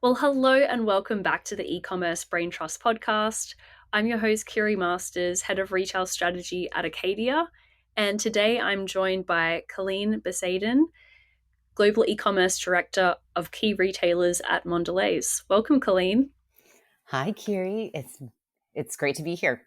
Well, hello and welcome back to the e-commerce Brain Trust podcast. I'm your host, Kiri Masters, Head of Retail Strategy at Acadia. And today I'm joined by Coleen Basaydin, Global Ecommerce Director of Key Retailers at Mondelez. Welcome, Coleen. Hi, Kiri. It's great to be here.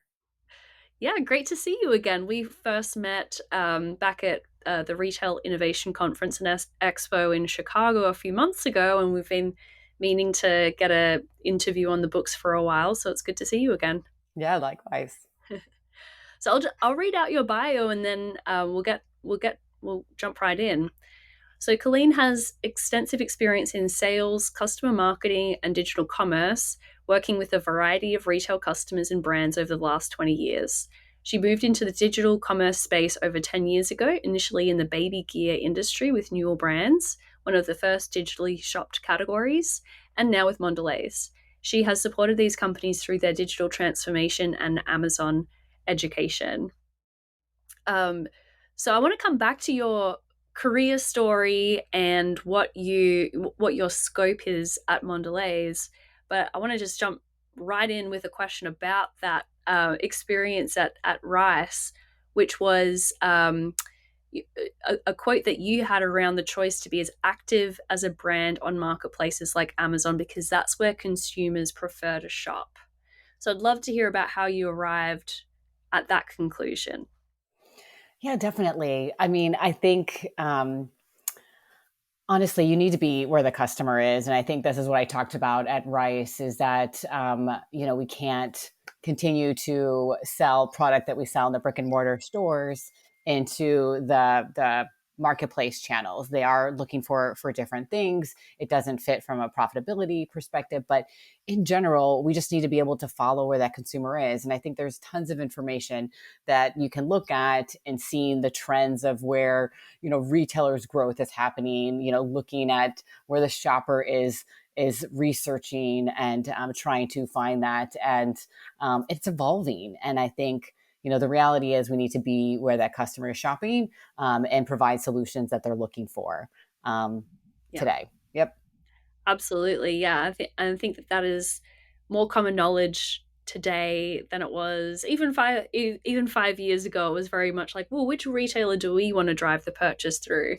Yeah, great to see you again. We first met back at the Retail Innovation Conference and Expo in Chicago a few months ago, and we've been meaning to get a interview on the books for a while. So it's good to see you again. Yeah, likewise. So I'll read out your bio, and then we'll jump right in. So Colleen has extensive experience in sales, customer marketing, and digital commerce, working with a variety of retail customers and brands over the last 20 years. She moved into the digital commerce space over 10 years ago, initially in the baby gear industry with Newell Brands, one of the first digitally shopped categories, and now with Mondelez. She has supported these companies through their digital transformation and Amazon education. Um, so I want to come back to your career story and what your scope is at Mondelez, but I want to just jump right in with a question about that experience at Rice, which was a quote that you had around the choice to be as active as a brand on marketplaces like Amazon because that's where consumers prefer to shop. So I'd love to hear about how you arrived at that conclusion. Yeah, definitely. I mean, I think honestly, you need to be where the customer is, and I think this is what I talked about at Rice: is that we can't continue to sell product that we sell in the brick and mortar stores into the marketplace channels. They are looking for different things. It doesn't fit from a profitability perspective, but in general, we just need to be able to follow where that consumer is. And I think there's tons of information that you can look at and seeing the trends of where retailers growth is happening, looking at where the shopper is researching and trying to find that, and it's evolving. And I think the reality is we need to be where that customer is shopping, and provide solutions that they're looking for um, Yeah. today. Yep. Absolutely, yeah. I think that that is more common knowledge today than it was even 5 years ago. It was very much like, well, which retailer do we want to drive the purchase through,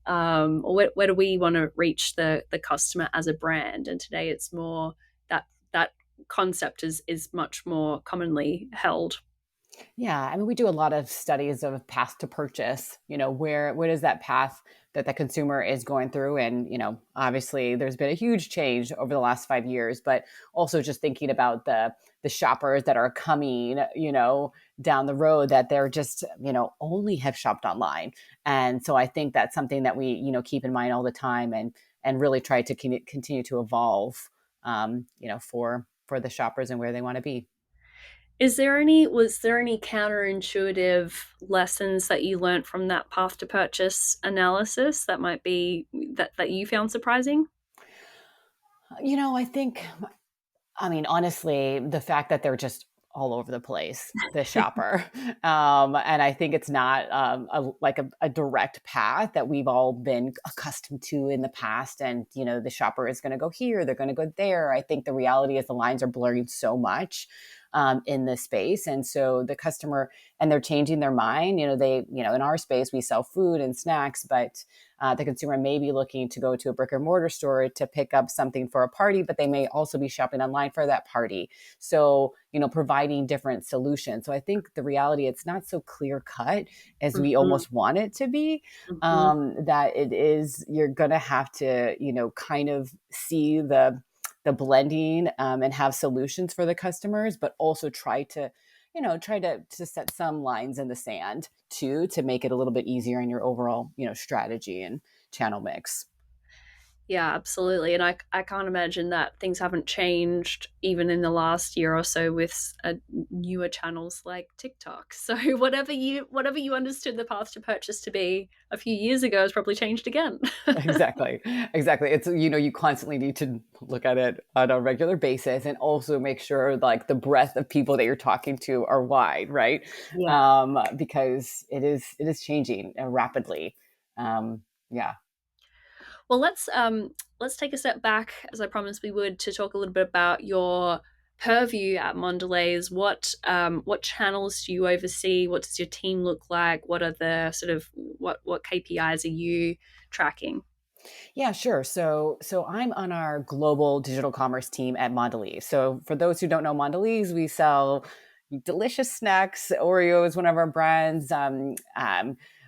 or where do we want to reach the customer as a brand? And today, it's more that concept is much more commonly held. Yeah, I mean, we do a lot of studies of path to purchase. Where is that path that the consumer is going through? And obviously, there's been a huge change over the last 5 years, but also just thinking about the shoppers that are coming, down the road, that they're just only have shopped online. And so I think that's something that we keep in mind all the time, and really try to continue to evolve, for the shoppers and where they want to be. Was there any counterintuitive lessons that you learned from that path to purchase analysis that might be that you found surprising? I think, I mean, honestly, the fact that they're just all over the place, the shopper. And I think it's not like a direct path that we've all been accustomed to in the past. And, the shopper is going to go here, they're going to go there. I think the reality is the lines are blurring so much in this space. And so the customer, and they're changing their mind. In our space, we sell food and snacks, but the consumer may be looking to go to a brick and mortar store to pick up something for a party, but they may also be shopping online for that party. So, providing different solutions. So I think the reality, it's not so clear cut as we Mhm, almost want it to be. mhm. That it is, you're going to have to, kind of see the blending, and have solutions for the customers, but also try to set some lines in the sand too, to make it a little bit easier in your overall, strategy and channel mix. Yeah, absolutely. And I can't imagine that things haven't changed even in the last year or so with newer channels like TikTok. So whatever you understood the path to purchase to be a few years ago has probably changed again. Exactly. Exactly. It's, you constantly need to look at it on a regular basis, and also make sure like the breadth of people that you're talking to are wide, right? Yeah. Because it is changing rapidly. Yeah. Well, let's take a step back, as I promised we would, to talk a little bit about your purview at Mondelez. What channels do you oversee? What does your team look like? What are the sort of what KPIs are you tracking? Yeah, sure. So I'm on our global digital commerce team at Mondelez. So for those who don't know Mondelez, we sell delicious snacks. Oreo is one of our brands.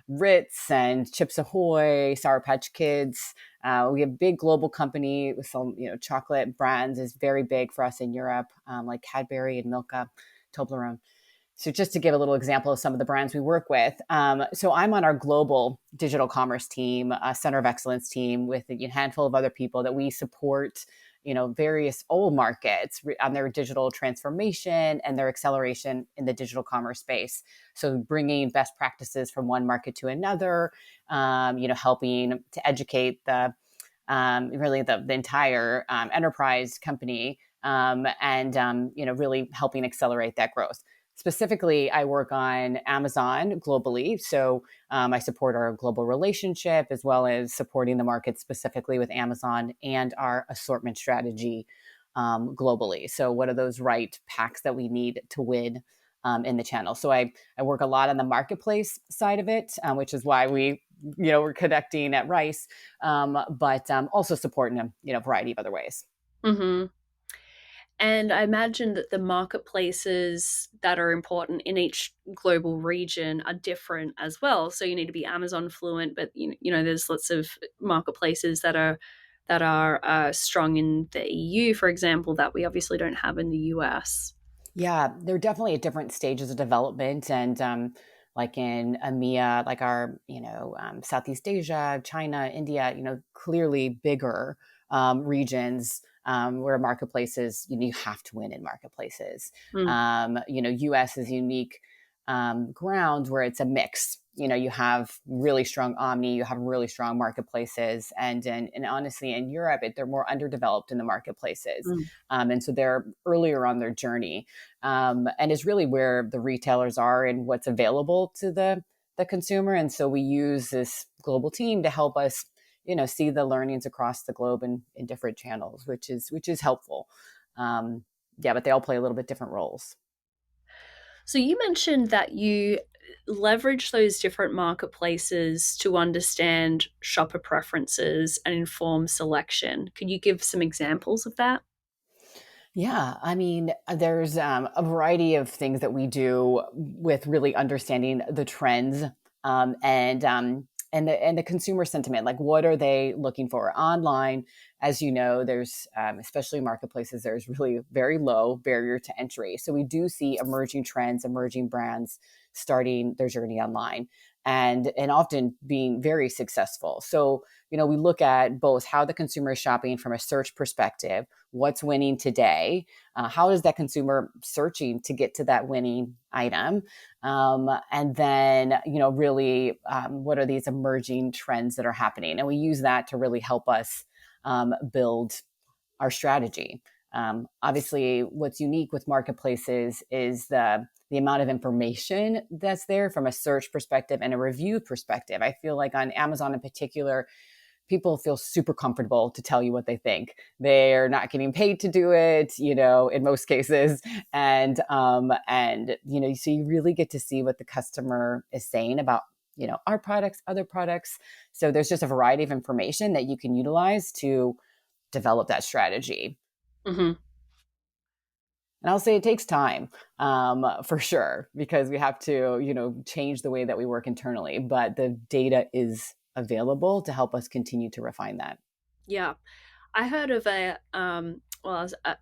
Ritz and Chips Ahoy, Sour Patch Kids. We have a big global company with some, chocolate brands is very big for us in Europe, like Cadbury and Milka, Toblerone. So just to give a little example of some of the brands we work with. So I'm on our global digital commerce team, center of excellence team with a handful of other people that we support, various old markets on their digital transformation and their acceleration in the digital commerce space. So bringing best practices from one market to another, helping to educate really the entire enterprise company, and really helping accelerate that growth. Specifically, I work on Amazon globally. So I support our global relationship as well as supporting the market specifically with Amazon and our assortment strategy globally. So, what are those right packs that we need to win in the channel? So, I work a lot on the marketplace side of it, which is why we're connecting at Rice, but also supporting them, a variety of other ways. Mm-hmm. And I imagine that the marketplaces that are important in each global region are different as well. So you need to be Amazon fluent, but there's lots of marketplaces that are strong in the EU, for example, that we obviously don't have in the US. Yeah, they're definitely at different stages of development, and like in EMEA, like our Southeast Asia, China, India, clearly bigger regions where marketplaces you have to win in marketplaces. Mm, US is unique grounds where it's a mix. You have really strong omni, you have really strong marketplaces, and honestly, in Europe, they're more underdeveloped in the marketplaces, mm. and so they're earlier on their journey, and is really where the retailers are and what's available to the consumer. And so we use this global team to help us, see the learnings across the globe in different channels, which is helpful. Yeah, but they all play a little bit different roles. So you mentioned that you leverage those different marketplaces to understand shopper preferences and inform selection. Could you give some examples of that? Yeah, I mean, there's a variety of things that we do with really understanding the trends, and the consumer sentiment. Like, what are they looking for online? As you know, there's especially marketplaces. There's really very low barrier to entry, so we do see emerging trends, emerging brands starting their journey online, and often being very successful. So we look at both how the consumer is shopping from a search perspective, what's winning today, how is that consumer searching to get to that winning item, and then really what are these emerging trends that are happening, and we use that to really help us build our strategy. Obviously, what's unique with marketplaces is the amount of information that's there from a search perspective and a review perspective. I feel like on Amazon in particular, people feel super comfortable to tell you what they think. They're not getting paid to do it, in most cases. And so you really get to see what the customer is saying about, our products, other products. So there's just a variety of information that you can utilize to develop that strategy. Hmm. And I'll say it takes time, for sure, because we have to, change the way that we work internally. But the data is available to help us continue to refine that. Yeah. I heard of I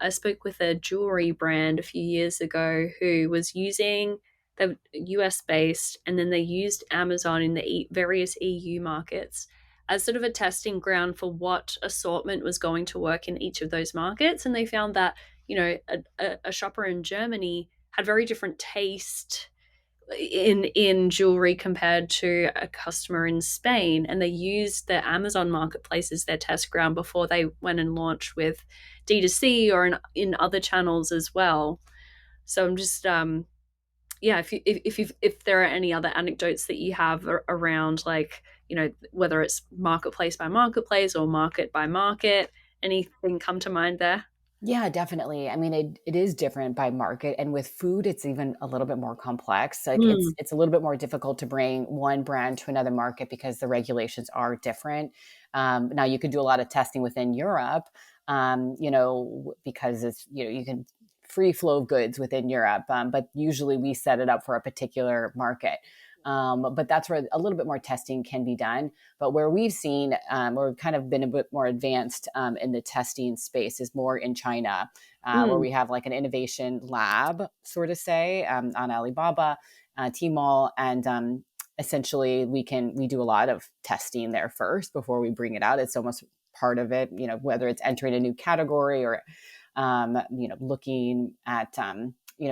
spoke with a jewelry brand a few years ago who was using the US based, and then they used Amazon in the various EU markets as sort of a testing ground for what assortment was going to work in each of those markets. And they found that, a shopper in Germany had very different taste in jewelry compared to a customer in Spain, and they used the Amazon marketplace as their test ground before they went and launched with D2C or in other channels as well. So I'm just yeah, if there are any other anecdotes that you have around like whether it's marketplace by marketplace or market by market? Anything come to mind there? Yeah, definitely. I mean, it is different by market, and with food, it's even a little bit more complex. Like Mm, it's a little bit more difficult to bring one brand to another market because the regulations are different. Now, you could do a lot of testing within Europe, because it's you can free flow of goods within Europe, but usually we set it up for a particular market. But that's where a little bit more testing can be done. But where we've seen, or kind of been a bit more advanced in the testing space, is more in China, where mm, we have like an innovation lab, sort of say, on Alibaba, Tmall, and essentially we do a lot of testing there first before we bring it out. It's almost part of it, whether it's entering a new category or looking at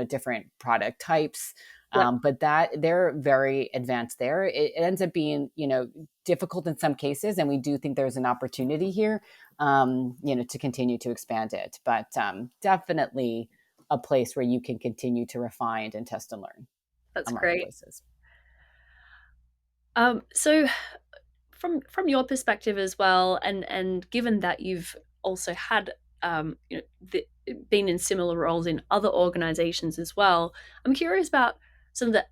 different product types. yeah, But that they're very advanced there. It ends up being difficult in some cases, and we do think there's an opportunity here, to continue to expand it. But definitely a place where you can continue to refine and test and learn that's on great. marketplaces. So from your perspective as well, and given that you've also had been in similar roles in other organizations as well, I'm curious about some of the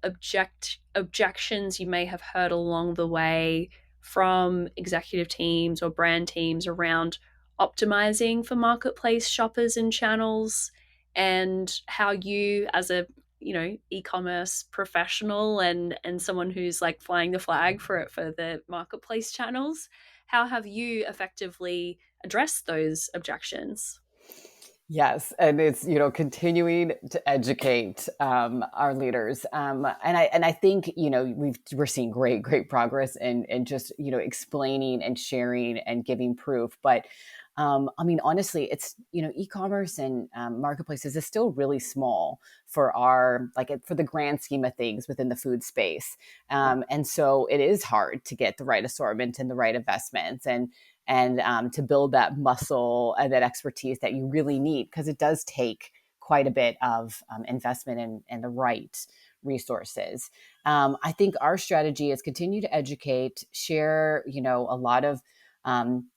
objections you may have heard along the way from executive teams or brand teams around optimizing for marketplace shoppers and channels, and how you, as a e-commerce professional and someone who's like flying the flag for the marketplace channels, how have you effectively addressed those objections? Yes, and it's continuing to educate our leaders, and I think we're seeing great progress in just explaining and sharing and giving proof. But I mean, honestly, it's e-commerce and marketplaces is still really small for our for the grand scheme of things within the food space, and so it is hard to get the right assortment and the right investments and to build that muscle and that expertise that you really need, because it does take quite a bit of investment and the right resources. I think our strategy is continue to educate, share, a lot of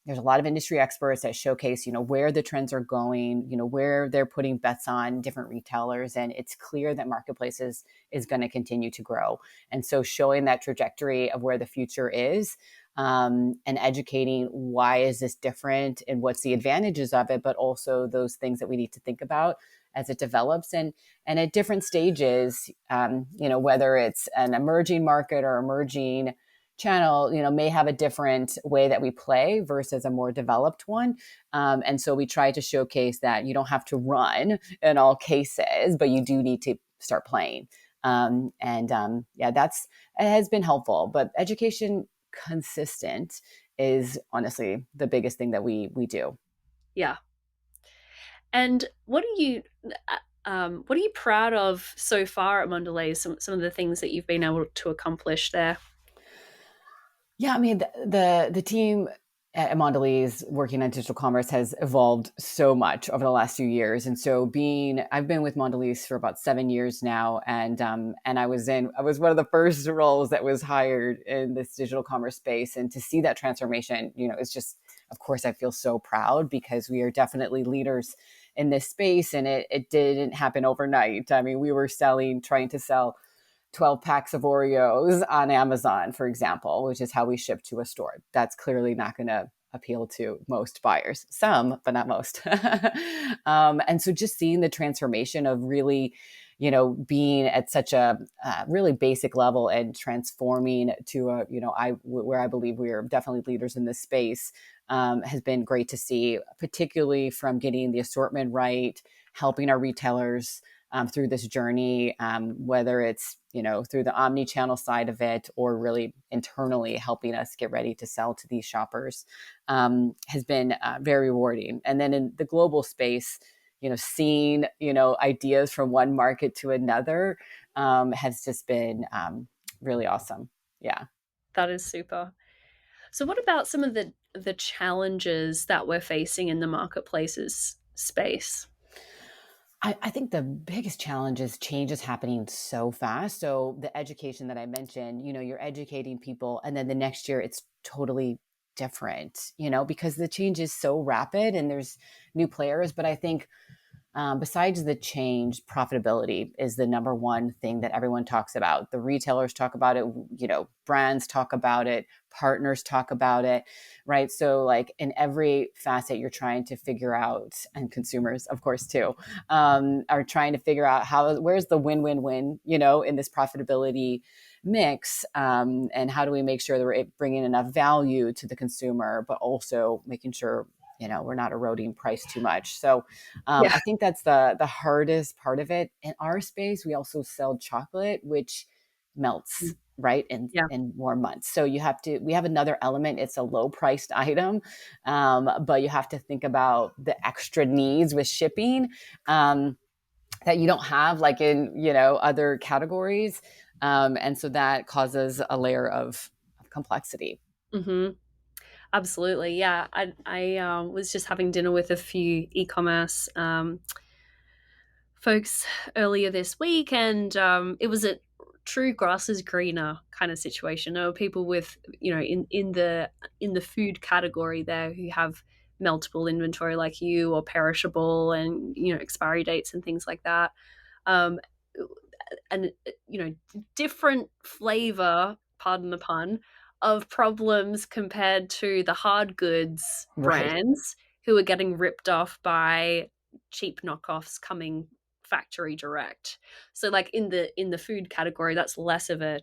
there's a lot of industry experts that showcase, where the trends are going, where they're putting bets on different retailers. And it's clear that marketplaces is going to continue to grow. And so showing that trajectory of where the future is, and educating why is this different and what's the advantages of it, but also those things that we need to think about as it develops and at different stages, whether it's an emerging market or emerging channel, may have a different way that we play versus a more developed one. And so we try to showcase that you don't have to run in all cases, but you do need to start playing. Yeah, it has been helpful, but education consistent is honestly the biggest thing that we do. Yeah. And what are you proud of so far at Mondelez? Some of the things that you've been able to accomplish there. Yeah, I mean the team at Mondelez working on digital commerce has evolved so much over the last few years, and so I've been with Mondelez for about 7 years now, and I was one of the first roles that was hired in this digital commerce space, and to see that transformation, it's just, of course, I feel so proud because we are definitely leaders in this space, and it didn't happen overnight. I mean, we were trying to sell 12 packs of Oreos on Amazon, for example, which is how we ship to a store. That's clearly not going to appeal to most buyers, some, but not most. And so just seeing the transformation of really, being at such a really basic level and transforming to where I believe we are definitely leaders in this space, has been great to see, particularly from getting the assortment right, helping our retailers through this journey, whether it's through the omni-channel side of it or really internally helping us get ready to sell to these shoppers, has been very rewarding. And then in the global space, seeing ideas from one market to another has just been really awesome. Yeah. That is super. So what about some of the challenges that we're facing in the marketplaces space? I think the biggest challenge is change is happening so fast. So the education that I mentioned, you're educating people, and then the next year it's totally different, because the change is so rapid and there's new players. But I think besides the change, profitability is the number one thing that everyone talks about. The retailers talk about it, brands talk about it, partners talk about it, right? So, like in every facet, you're trying to figure out, and consumers, of course, too, are trying to figure out where's the win-win-win, in this profitability mix, and how do we make sure that we're bringing enough value to the consumer, but also making sure we're not eroding price too much. So Yeah. I think that's the hardest part of it. In our space, we also sell chocolate, which melts right Yeah. in warm months. So we have another element. It's a low priced item, but you have to think about the extra needs with shipping that you don't have like in other categories, and so that causes a layer of complexity. Hmm. Absolutely. Yeah. I was just having dinner with a few e-commerce folks earlier this week, and it was a true grass is greener kind of situation. There were people with, in the food category there who have multiple inventory like you, or perishable, and expiry dates and things like that. Um, and different flavor, pardon the pun, of problems compared to the hard goods Right. brands who are getting ripped off by cheap knockoffs coming factory direct. So like in the food category, that's less of a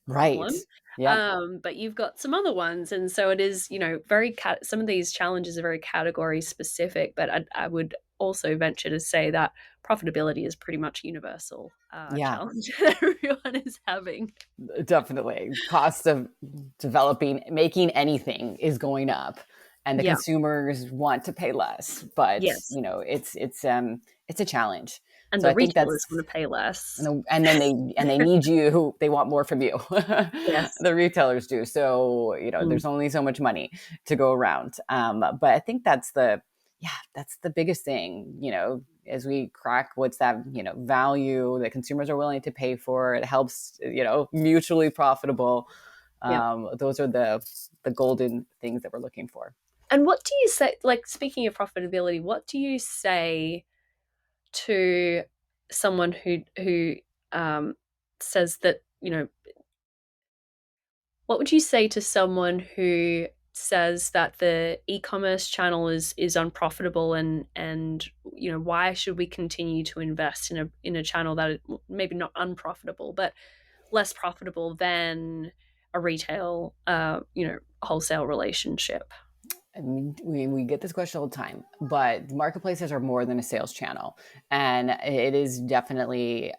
Right. problem. Yep. But you've got some other ones, and so it is, very some of these challenges are very category specific. But I would also venture to say that profitability is pretty much universal Yeah. challenge that everyone is having. Definitely. Cost of making anything is going up, and the Yeah. consumers want to pay less, but Yes. it's a challenge. And So the I think retailers that's want to pay less. and then they need you, they want more from you. Yes. The retailers do. So, Mm. there's only so much money to go around. But I think that's the biggest thing, as we crack what's that, value that consumers are willing to pay for. It helps, mutually profitable. Yeah. Those are the golden things that we're looking for. And what do you say, like, speaking of profitability, what do you say to someone who um, says that, what would you say to someone who says that the e-commerce channel is unprofitable, and why should we continue to invest in a channel that is maybe not unprofitable but less profitable than a retail wholesale relationship? I mean, we get this question all the time, but marketplaces are more than a sales channel. And it is definitely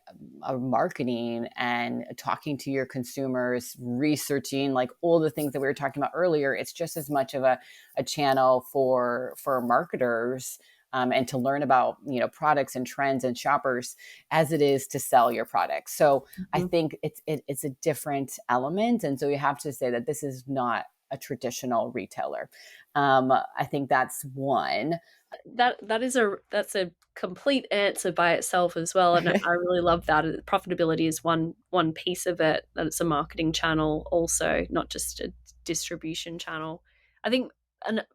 a marketing and talking to your consumers, researching like all the things that we were talking about earlier. It's just as much of a channel for marketers, and to learn about products and trends and shoppers as it is to sell your products. So I Mhm. think it's a different element, and so you have to say that this is not a traditional retailer. I think that's one. That's a complete answer by itself as well, and I really love that. Profitability is one piece of it. That it's a marketing channel, also not just a distribution channel. I think, and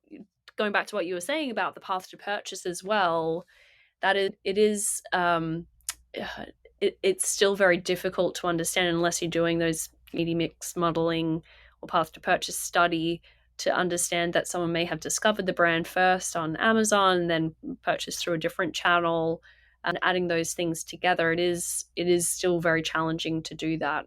going back to what you were saying about the path to purchase as well, that it is it's still very difficult to understand unless you're doing those media mix modeling or path to purchase study, to understand that someone may have discovered the brand first on Amazon and then purchased through a different channel, and adding those things together, it is still very challenging to do that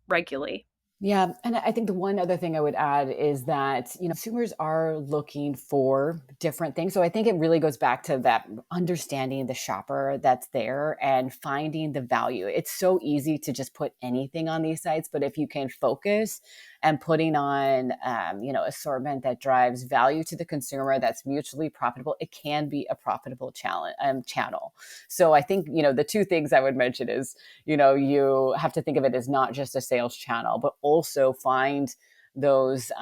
regularly. Yeah, and I think the one other thing I would add is that consumers are looking for different things. So I think it really goes back to that understanding the shopper that's there and finding the value. It's so easy to just put anything on these sites, but if you can focus and putting on assortment that drives value to the consumer, that's mutually profitable, it can be a profitable channel. So I think the two things I would mention is you have to think of it as not just a sales channel, but also find those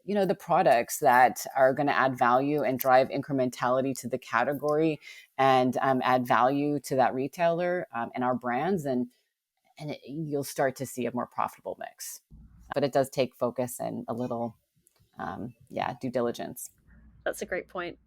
the products that are going to add value and drive incrementality to the category, and add value to that retailer, and our brands, and you'll start to see a more profitable mix. But it does take focus and a little, due diligence. That's a great point.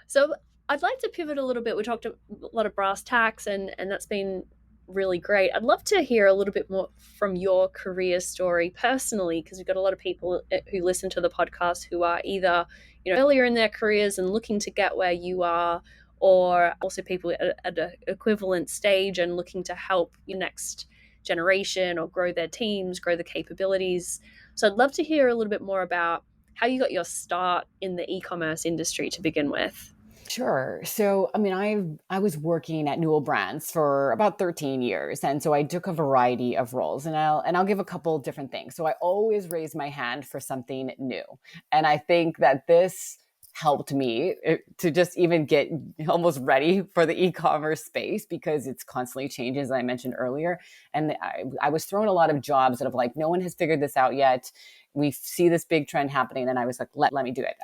So I'd like to pivot a little bit. We talked a lot of brass tacks, and that's been really great. I'd love to hear a little bit more from your career story personally, because we've got a lot of people who listen to the podcast who are either earlier in their careers and looking to get where you are, or also people at an equivalent stage and looking to help your next generation or grow their teams, grow the capabilities. So I'd love to hear a little bit more about how you got your start in the e-commerce industry to begin with. Sure. So, I mean, I was working at Newell Brands for about 13 years, and so I took a variety of roles, and I'll give a couple different things. So, I always raise my hand for something new, and I think that this helped me to just even get almost ready for the e-commerce space, because it's constantly changing, as I mentioned earlier. And I was thrown a lot of jobs that have like, no one has figured this out yet. We see this big trend happening, and I was like, let me do it.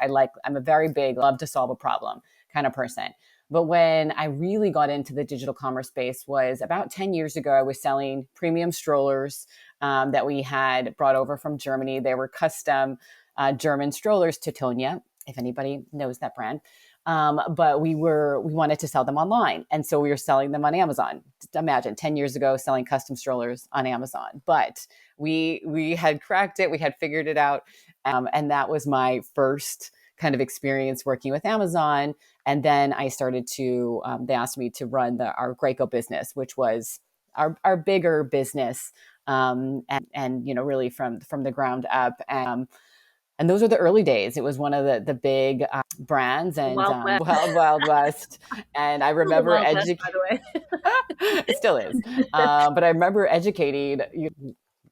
I'm a very big love to solve a problem kind of person. But when I really got into the digital commerce space was about 10 years ago. I was selling premium strollers that we had brought over from Germany. They were custom German strollers, Titonia, if anybody knows that brand. But we wanted to sell them online. And so we were selling them on Amazon. Imagine 10 years ago selling custom strollers on Amazon. But we had cracked it. We had figured it out. And that was my first kind of experience working with Amazon. And then I started to, they asked me to run our Graco business, which was our bigger business, and really from the ground up. And those were the early days. It was one of the big brands, The and Wild West. Wild West. And I Still the remember Wild West, by the way. it still is. But I remember educating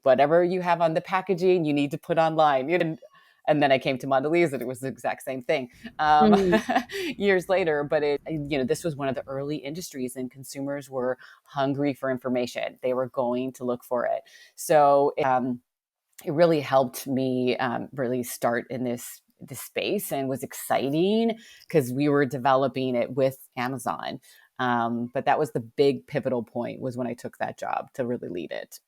whatever you have on the packaging, you need to put online. And then I came to Mondelez, and it was the exact same thing Mm, years later. But this was one of the early industries, and consumers were hungry for information. They were going to look for it. So it really helped me really start in this space, and was exciting because we were developing it with Amazon. But that was the big pivotal point, was when I took that job to really lead it.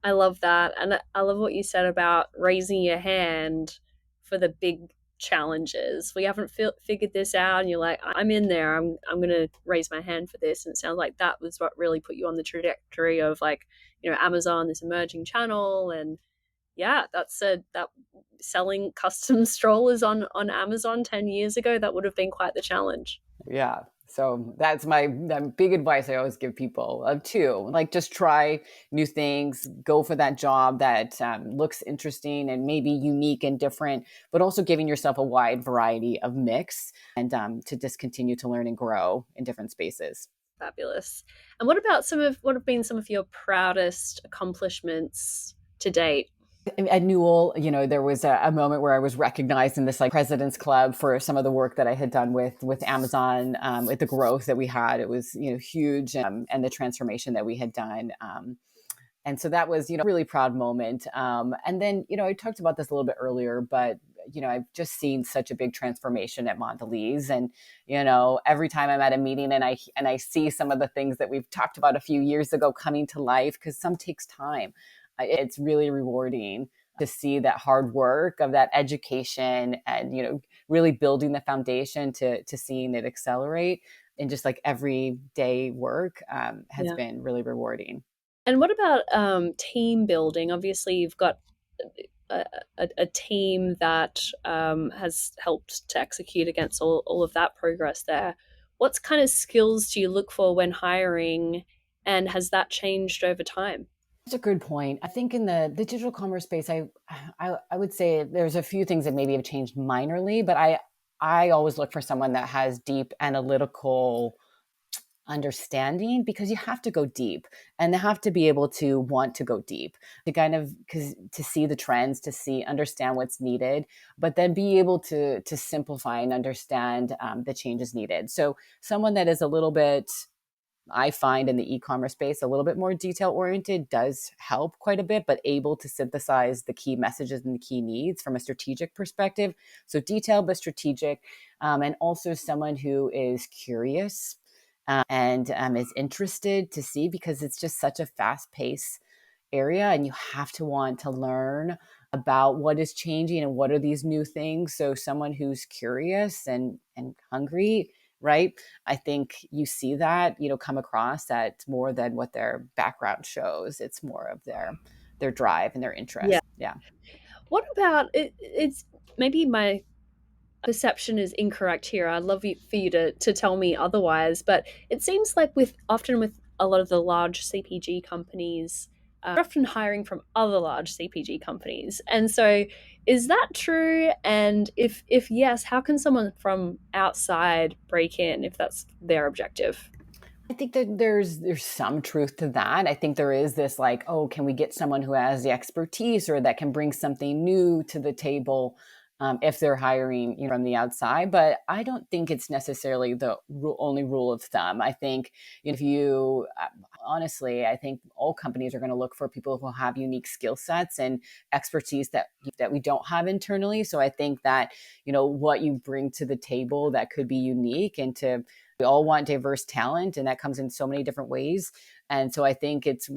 I love that. And I love what you said about raising your hand for the big challenges. We haven't figured this out, and you're like, I'm in there. I'm going to raise my hand for this. And it sounds like that was what really put you on the trajectory of, like, Amazon, this emerging channel. And yeah, that selling custom strollers on Amazon 10 years ago, that would have been quite the challenge. Yeah. So that's my big advice I always give people, too. Like, just try new things, go for that job that looks interesting and maybe unique and different, but also giving yourself a wide variety of mix, and to just continue to learn and grow in different spaces. Fabulous. And what have been some of your proudest accomplishments to date? At Newell, there was a moment where I was recognized in this like President's Club for some of the work that I had done with Amazon, with the growth that we had. It was huge, and the transformation that we had done. And so that was really proud moment. And then I talked about this a little bit earlier, but I've just seen such a big transformation at Mondelez, and every time I'm at a meeting and I see some of the things that we've talked about a few years ago coming to life, because some takes time. It's really rewarding to see that hard work of that education, and really building the foundation to seeing it accelerate in just like everyday work, has Yeah. been really rewarding. And what about team building? Obviously, you've got a team that has helped to execute against all of that progress there. What kind of skills do you look for when hiring, and has that changed over time? That's a good point. I think in the digital commerce space, I would say there's a few things that maybe have changed minorly, but I always look for someone that has deep analytical understanding, because you have to go deep, and they have to be able to want to go deep, to kind of, because to see the trends, to understand what's needed, but then be able to simplify and understand the changes needed. So someone that is a little bit I find in the e-commerce space, a little bit more detail oriented does help quite a bit, but able to synthesize the key messages and the key needs from a strategic perspective. So detailed, but strategic. And also someone who is curious and is interested to see, because it's just such a fast pace area and you have to want to learn about what is changing and what are these new things. So someone who's curious and hungry, right? I think you see that, come across that more than what their background shows. It's more of their drive and their Yeah. interest. Yeah. What about it? It's maybe my perception is incorrect here. I'd love for you to tell me otherwise. But it seems like often with a lot of the large CPG companies, they're often hiring from other large CPG companies. And so, is that true? And if yes, how can someone from outside break in if that's their objective? I think that there's some truth to that. I think there is this like, oh, can we get someone who has the expertise or that can bring something new to the table if they're hiring from the outside? But I don't think it's necessarily the only rule of thumb. I think if you honestly, I think all companies are going to look for people who have unique skill sets and expertise that we don't have internally. So I think that what you bring to the table that could be unique and to we all want diverse talent, and that comes in so many different ways. And so I think it's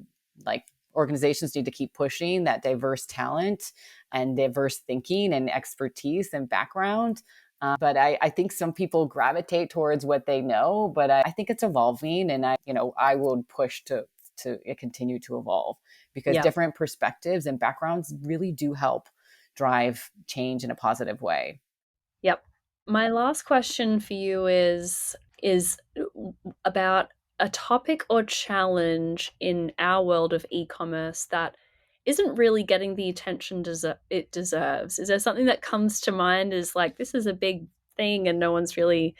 like organizations need to keep pushing that diverse talent and diverse thinking and expertise and background. But I think some people gravitate towards what they know, but I think it's evolving, and I would push to it continue to evolve because Yeah. different perspectives and backgrounds really do help drive change in a positive way. Yep. My last question for you is about a topic or challenge in our world of e-commerce that isn't really getting the attention it deserves. Is there something that comes to mind as like this is a big thing and no one's really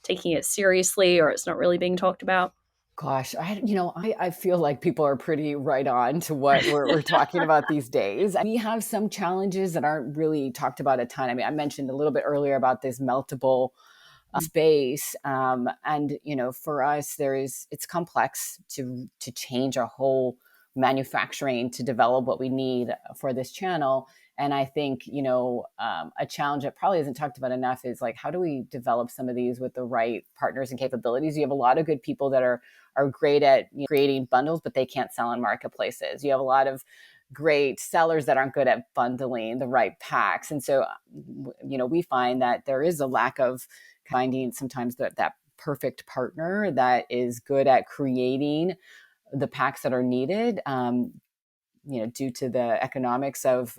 taking it seriously or it's not really being talked about? Gosh, I feel like people are pretty right on to what we're talking about these days. We have some challenges that aren't really talked about a ton. I mean, I mentioned a little bit earlier about this meltable space, and for us, it's complex to change our whole manufacturing to develop what we need for this channel. And I think, a challenge that probably isn't talked about enough is like, how do we develop some of these with the right partners and capabilities? You have a lot of good people that are great at creating bundles, but they can't sell in marketplaces. You have a lot of great sellers that aren't good at bundling the right packs. And so, we find that there is a lack of finding sometimes that perfect partner that is good at creating the packs that are needed, due to the economics of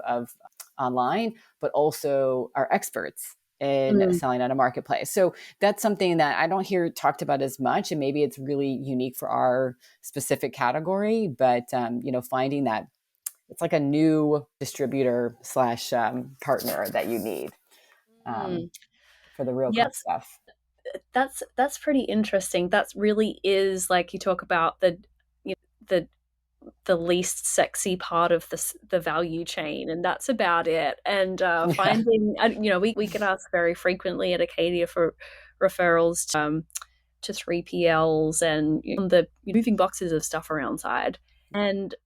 online, but also are experts in Mm, selling at a marketplace. So that's something that I don't hear talked about as much, and maybe it's really unique for our specific category. But finding that it's like a new distributor slash partner that you need um, mm. for the real Yes, stuff. that's pretty interesting. That really is like you talk about the the least sexy part of the value chain, and that's about it. And Yeah. finding, we get asked very frequently at Acadia for referrals to 3PLs and the moving boxes of stuff around side. And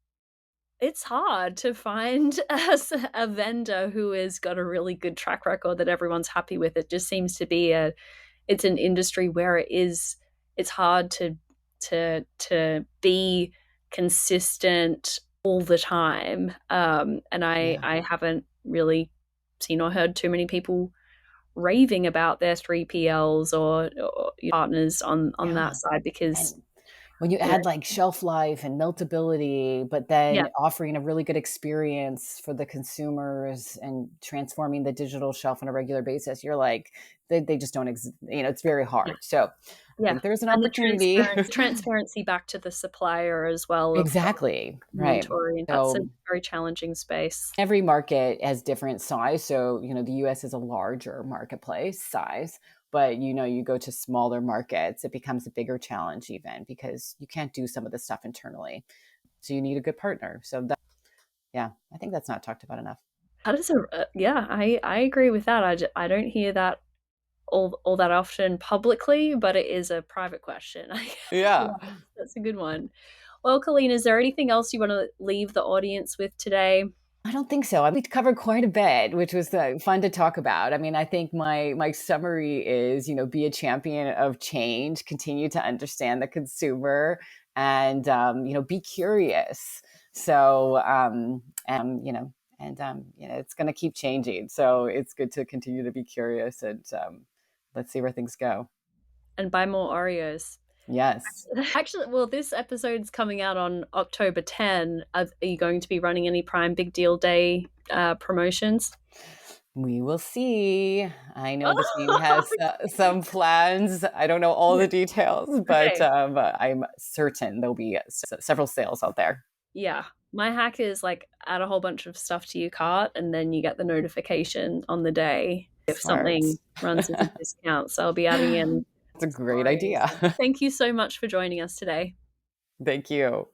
it's hard to find a vendor who has got a really good track record that everyone's happy with. It just seems to be it's an industry where it's hard to be consistent all the time. And Yeah. I haven't really seen or heard too many people raving about their 3PLs or partners on that Yeah. side because And when you you know add like shelf life and meltability, but yeah, then offering a really good experience for the consumers and transforming the digital shelf on a regular basis, you're like, they just don't exist. It's very yeah, hard. So I yeah. think there's an And the opportunity. transparency back to the supplier as well of Exactly. Right. inventory. And that's a So very challenging space. every market has different size. So, the US is a larger marketplace size, but you go to smaller markets, it becomes a bigger challenge even because you can't do some of the stuff internally. So you need a good partner. So yeah, I think that's not talked about enough. That is yeah, I agree with that. I don't hear that all that often publicly, but it is a private question. I guess. Yeah. Yeah, That's a good one. Well, Colleen, is there anything else you want to leave the audience with today? I don't think so. We covered quite a bit, which was fun to talk about. I mean, I think my summary is, be a champion of change, continue to understand the consumer, and be curious. So, it's going to keep changing. So it's good to continue to be curious, and let's see where things go. And buy more Oreos. Yes. Actually, well, this episode's coming out on October 10. Are you going to be running any Prime Big Deal Day promotions? We will see. I know the team has some plans. I don't know all the details, but Okay. I'm certain there'll be several sales out there. Yeah. My hack is like add a whole bunch of stuff to your cart and then you get the notification on the day if Smart. something runs as a discount. So I'll be adding in It's a some great Oreos. idea. Thank you so much for joining us today. Thank you.